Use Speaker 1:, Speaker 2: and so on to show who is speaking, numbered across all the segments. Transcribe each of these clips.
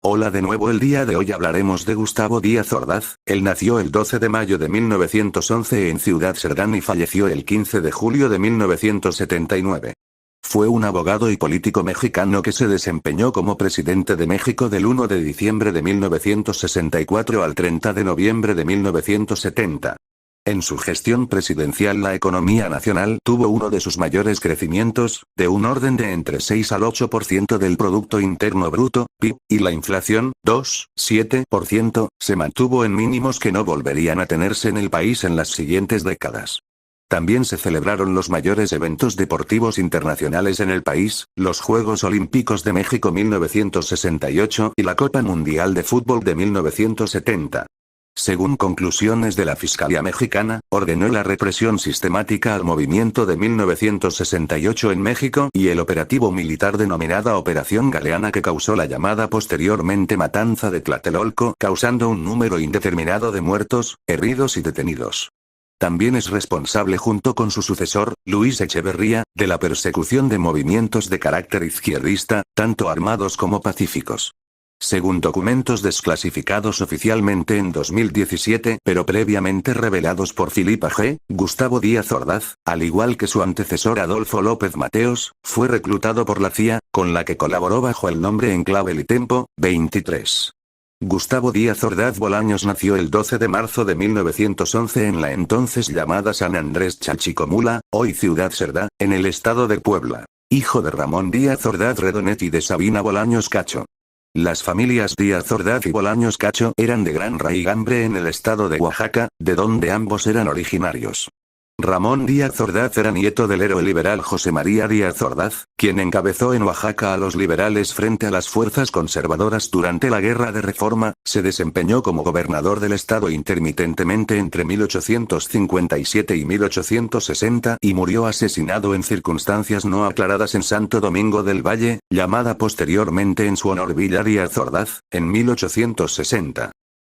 Speaker 1: Hola de nuevo, el día de hoy hablaremos de Gustavo Díaz Ordaz. Él nació el 12 de mayo de 1911 en Ciudad Cerdán y falleció el 15 de julio de 1979. Fue un abogado y político mexicano que se desempeñó como presidente de México del 1 de diciembre de 1964 al 30 de noviembre de 1970. En su gestión presidencial la economía nacional tuvo uno de sus mayores crecimientos, de un orden de entre 6 al 8% del Producto Interno Bruto, PIB, y la inflación, 2,7%, se mantuvo en mínimos que no volverían a tenerse en el país en las siguientes décadas. También se celebraron los mayores eventos deportivos internacionales en el país, los Juegos Olímpicos de México 1968 y la Copa Mundial de Fútbol de 1970. Según conclusiones de la Fiscalía Mexicana, ordenó la represión sistemática al movimiento de 1968 en México y el operativo militar denominada Operación Galeana que causó la llamada posteriormente Matanza de Tlatelolco, causando un número indeterminado de muertos, heridos y detenidos. También es responsable junto con su sucesor, Luis Echeverría, de la persecución de movimientos de carácter izquierdista, tanto armados como pacíficos. Según documentos desclasificados oficialmente en 2017 pero previamente revelados por Filipa G., Gustavo Díaz Ordaz, al igual que su antecesor Adolfo López Mateos, fue reclutado por la CIA, con la que colaboró bajo el nombre en clave Litempo, 23. Gustavo Díaz Ordaz Bolaños nació el 12 de marzo de 1911 en la entonces llamada San Andrés Chalchicomula, hoy Ciudad Cerdá, en el estado de Puebla. Hijo de Ramón Díaz Ordaz Redonet y de Sabina Bolaños Cacho. Las familias Díaz Ordaz y Bolaños Cacho eran de gran raigambre en el estado de Oaxaca, de donde ambos eran originarios. Ramón Díaz Ordaz era nieto del héroe liberal José María Díaz Ordaz, quien encabezó en Oaxaca a los liberales frente a las fuerzas conservadoras durante la Guerra de Reforma, se desempeñó como gobernador del estado intermitentemente entre 1857 y 1860 y murió asesinado en circunstancias no aclaradas en Santo Domingo del Valle, llamada posteriormente en su honor Villa Díaz Ordaz, en 1860.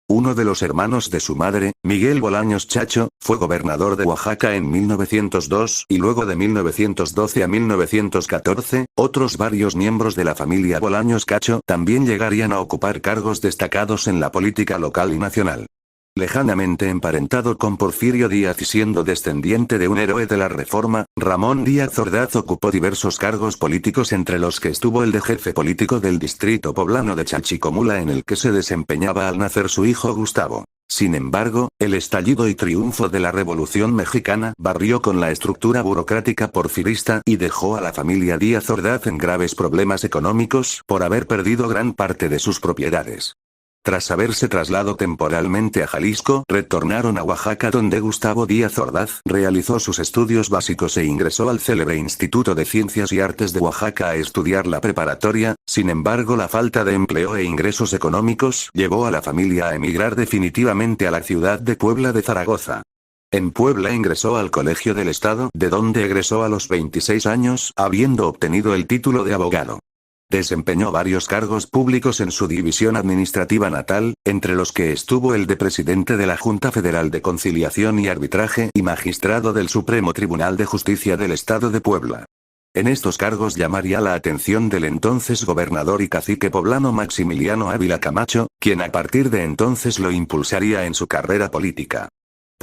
Speaker 1: Uno de los hermanos de su madre, Miguel Bolaños Chacho, fue gobernador de Oaxaca en 1902 y luego de 1912 a 1914, otros varios miembros de la familia Bolaños Cacho también llegarían a ocupar cargos destacados en la política local y nacional. Lejanamente emparentado con Porfirio Díaz y siendo descendiente de un héroe de la Reforma, Ramón Díaz Ordaz ocupó diversos cargos políticos entre los que estuvo el de jefe político del distrito poblano de Chalchicomula en el que se desempeñaba al nacer su hijo Gustavo. Sin embargo, el estallido y triunfo de la Revolución Mexicana barrió con la estructura burocrática porfirista y dejó a la familia Díaz Ordaz en graves problemas económicos por haber perdido gran parte de sus propiedades. Tras haberse trasladado temporalmente a Jalisco, retornaron a Oaxaca donde Gustavo Díaz Ordaz realizó sus estudios básicos e ingresó al célebre Instituto de Ciencias y Artes de Oaxaca a estudiar la preparatoria. Sin embargo, la falta de empleo e ingresos económicos llevó a la familia a emigrar definitivamente a la ciudad de Puebla de Zaragoza. En Puebla ingresó al Colegio del Estado, de donde egresó a los 26 años, habiendo obtenido el título de abogado. Desempeñó varios cargos públicos en su división administrativa natal, entre los que estuvo el de presidente de la Junta Federal de Conciliación y Arbitraje y magistrado del Supremo Tribunal de Justicia del Estado de Puebla. En estos cargos llamaría la atención del entonces gobernador y cacique poblano Maximiliano Ávila Camacho, quien a partir de entonces lo impulsaría en su carrera política.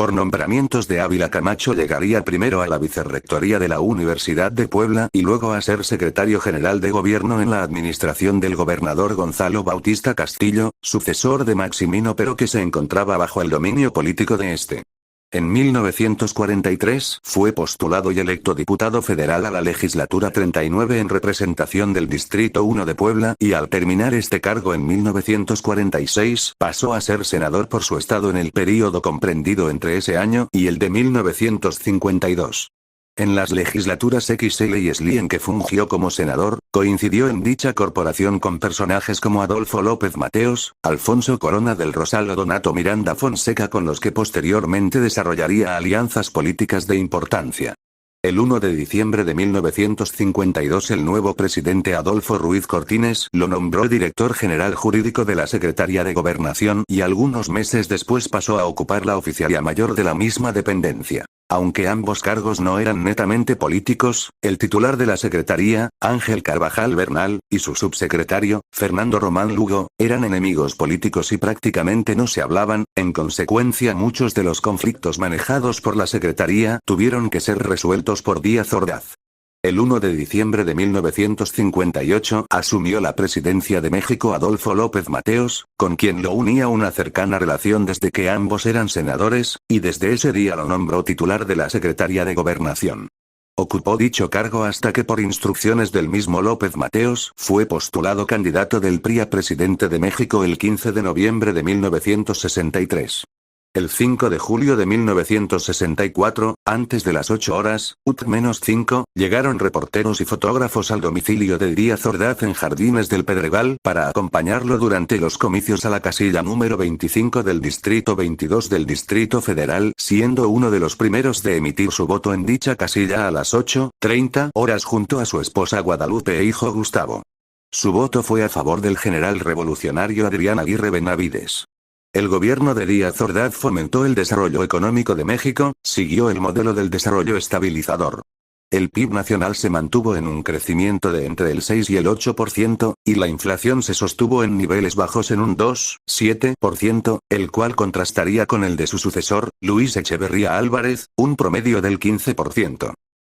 Speaker 1: Por nombramientos de Ávila Camacho llegaría primero a la vicerrectoría de la Universidad de Puebla y luego a ser secretario general de gobierno en la administración del gobernador Gonzalo Bautista Castillo, sucesor de Maximino pero que se encontraba bajo el dominio político de este. En 1943 fue postulado y electo diputado federal a la legislatura 39 en representación del Distrito 1 de Puebla y al terminar este cargo en 1946 pasó a ser senador por su estado en el período comprendido entre ese año y el de 1952. En las legislaturas XL y SLI en que fungió como senador, coincidió en dicha corporación con personajes como Adolfo López Mateos, Alfonso Corona del Rosal o Donato Miranda Fonseca con los que posteriormente desarrollaría alianzas políticas de importancia. El 1 de diciembre de 1952 el nuevo presidente Adolfo Ruiz Cortines lo nombró director general jurídico de la Secretaría de Gobernación y algunos meses después pasó a ocupar la oficialía mayor de la misma dependencia. Aunque ambos cargos no eran netamente políticos, el titular de la secretaría, Ángel Carvajal Bernal, y su subsecretario, Fernando Román Lugo, eran enemigos políticos y prácticamente no se hablaban. En consecuencia, muchos de los conflictos manejados por la secretaría tuvieron que ser resueltos por Díaz Ordaz. El 1 de diciembre de 1958 asumió la presidencia de México Adolfo López Mateos, con quien lo unía una cercana relación desde que ambos eran senadores, y desde ese día lo nombró titular de la Secretaría de Gobernación. Ocupó dicho cargo hasta que por instrucciones del mismo López Mateos fue postulado candidato del PRI a presidente de México el 15 de noviembre de 1963. El 5 de julio de 1964, antes de las 8 horas, UT-5, llegaron reporteros y fotógrafos al domicilio de Díaz Ordaz en Jardines del Pedregal para acompañarlo durante los comicios a la casilla número 25 del Distrito 22 del Distrito Federal, siendo uno de los primeros de emitir su voto en dicha casilla a las 8:30 horas junto a su esposa Guadalupe e hijo Gustavo. Su voto fue a favor del general revolucionario Adrián Aguirre Benavides. El gobierno de Díaz Ordaz fomentó el desarrollo económico de México, siguió el modelo del desarrollo estabilizador. El PIB nacional se mantuvo en un crecimiento de entre el 6 y el 8%, y la inflación se sostuvo en niveles bajos en un 2,7%, el cual contrastaría con el de su sucesor, Luis Echeverría Álvarez, un promedio del 15%.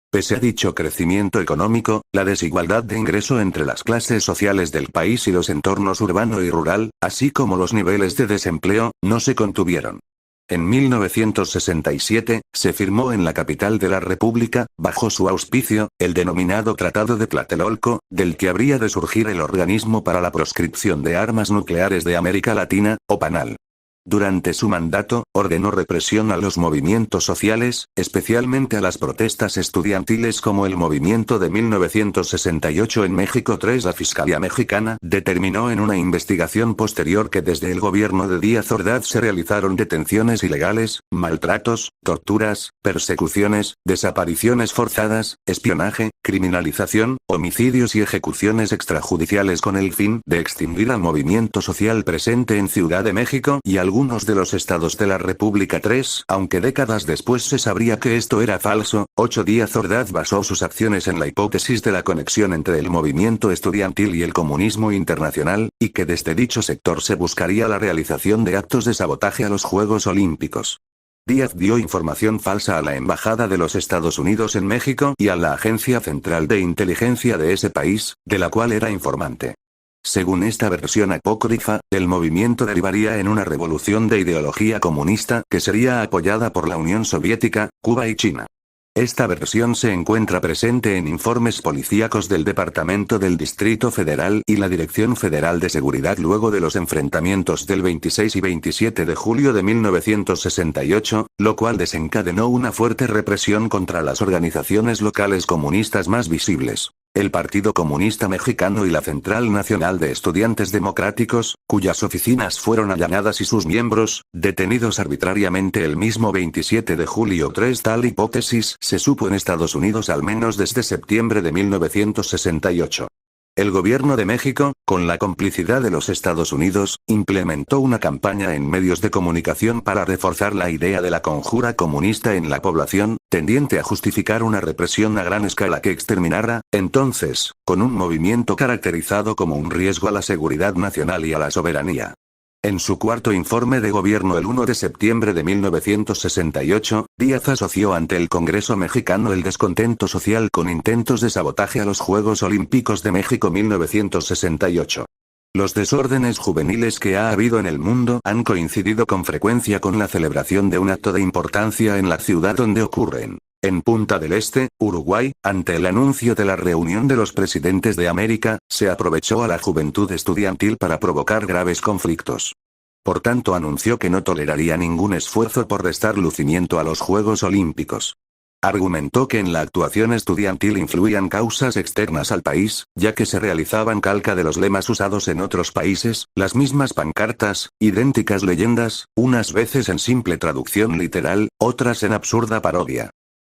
Speaker 1: Pese a dicho crecimiento económico, la desigualdad de ingreso entre las clases sociales del país y los entornos urbano y rural, así como los niveles de desempleo, no se contuvieron. En 1967, se firmó en la capital de la República, bajo su auspicio, el denominado Tratado de Tlatelolco, del que habría de surgir el Organismo para la Proscripción de Armas Nucleares de América Latina, OPANAL. Durante su mandato, ordenó represión a los movimientos sociales, especialmente a las protestas estudiantiles como el movimiento de 1968 en México. La Fiscalía Mexicana determinó en una investigación posterior que desde el gobierno de Díaz Ordaz se realizaron detenciones ilegales, maltratos, torturas, persecuciones, desapariciones forzadas, espionaje, criminalización, homicidios y ejecuciones extrajudiciales con el fin de extinguir al movimiento social presente en Ciudad de México y algunos de los estados de la República. Aunque décadas después se sabría que esto era falso, Díaz Ordaz basó sus acciones en la hipótesis de la conexión entre el movimiento estudiantil y el comunismo internacional, y que desde dicho sector se buscaría la realización de actos de sabotaje a los Juegos Olímpicos. Díaz dio información falsa a la Embajada de los Estados Unidos en México y a la Agencia Central de Inteligencia de ese país, de la cual era informante. Según esta versión apócrifa, el movimiento derivaría en una revolución de ideología comunista que sería apoyada por la Unión Soviética, Cuba y China. Esta versión se encuentra presente en informes policíacos del Departamento del Distrito Federal y la Dirección Federal de Seguridad luego de los enfrentamientos del 26 y 27 de julio de 1968, lo cual desencadenó una fuerte represión contra las organizaciones locales comunistas más visibles. El Partido Comunista Mexicano y la Central Nacional de Estudiantes Democráticos, cuyas oficinas fueron allanadas y sus miembros, detenidos arbitrariamente el mismo 27 de julio. Tal hipótesis se supo en Estados Unidos al menos desde septiembre de 1968. El gobierno de México, con la complicidad de los Estados Unidos, implementó una campaña en medios de comunicación para reforzar la idea de la conjura comunista en la población, tendiente a justificar una represión a gran escala que exterminara, entonces, con un movimiento caracterizado como un riesgo a la seguridad nacional y a la soberanía. En su cuarto informe de gobierno el 1 de septiembre de 1968, Díaz asoció ante el Congreso mexicano el descontento social con intentos de sabotaje a los Juegos Olímpicos de México 1968. Los desórdenes juveniles que ha habido en el mundo han coincidido con frecuencia con la celebración de un acto de importancia en la ciudad donde ocurren. En Punta del Este, Uruguay, ante el anuncio de la reunión de los presidentes de América, se aprovechó a la juventud estudiantil para provocar graves conflictos. Por tanto, anunció que no toleraría ningún esfuerzo por restar lucimiento a los Juegos Olímpicos. Argumentó que en la actuación estudiantil influían causas externas al país, ya que se realizaban calca de los lemas usados en otros países, las mismas pancartas, idénticas leyendas, unas veces en simple traducción literal, otras en absurda parodia.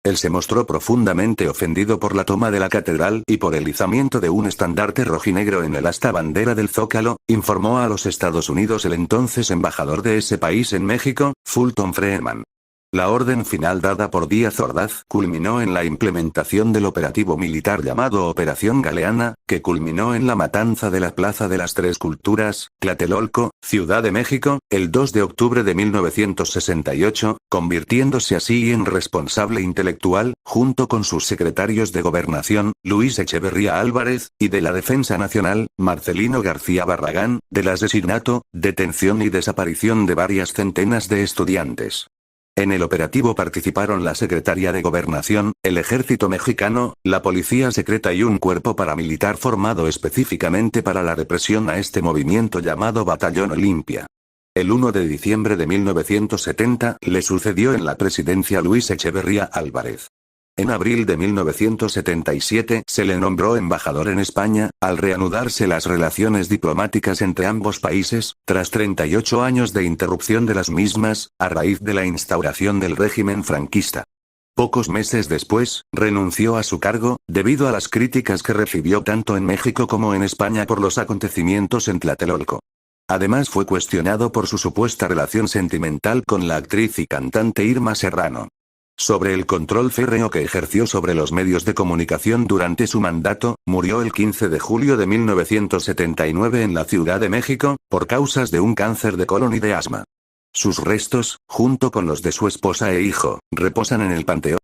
Speaker 1: Él se mostró profundamente ofendido por la toma de la catedral y por el izamiento de un estandarte rojinegro en el asta bandera del Zócalo, informó a los Estados Unidos el entonces embajador de ese país en México, Fulton Freeman. La orden final dada por Díaz Ordaz culminó en la implementación del operativo militar llamado Operación Galeana, que culminó en la matanza de la Plaza de las Tres Culturas, Tlatelolco, Ciudad de México, el 2 de octubre de 1968, convirtiéndose así en responsable intelectual, junto con sus secretarios de Gobernación, Luis Echeverría Álvarez, y de la Defensa Nacional, Marcelino García Barragán, del asesinato, detención y desaparición de varias centenas de estudiantes. En el operativo participaron la Secretaría de Gobernación, el Ejército Mexicano, la Policía Secreta y un cuerpo paramilitar formado específicamente para la represión a este movimiento llamado Batallón Olimpia. El 1 de diciembre de 1970 le sucedió en la presidencia Luis Echeverría Álvarez. En abril de 1977 se le nombró embajador en España, al reanudarse las relaciones diplomáticas entre ambos países, tras 38 años de interrupción de las mismas, a raíz de la instauración del régimen franquista. Pocos meses después, renunció a su cargo, debido a las críticas que recibió tanto en México como en España por los acontecimientos en Tlatelolco. Además fue cuestionado por su supuesta relación sentimental con la actriz y cantante Irma Serrano. Sobre el control férreo que ejerció sobre los medios de comunicación durante su mandato, murió el 15 de julio de 1979 en la Ciudad de México, por causas de un cáncer de colon y de asma. Sus restos, junto con los de su esposa e hijo, reposan en el Panteón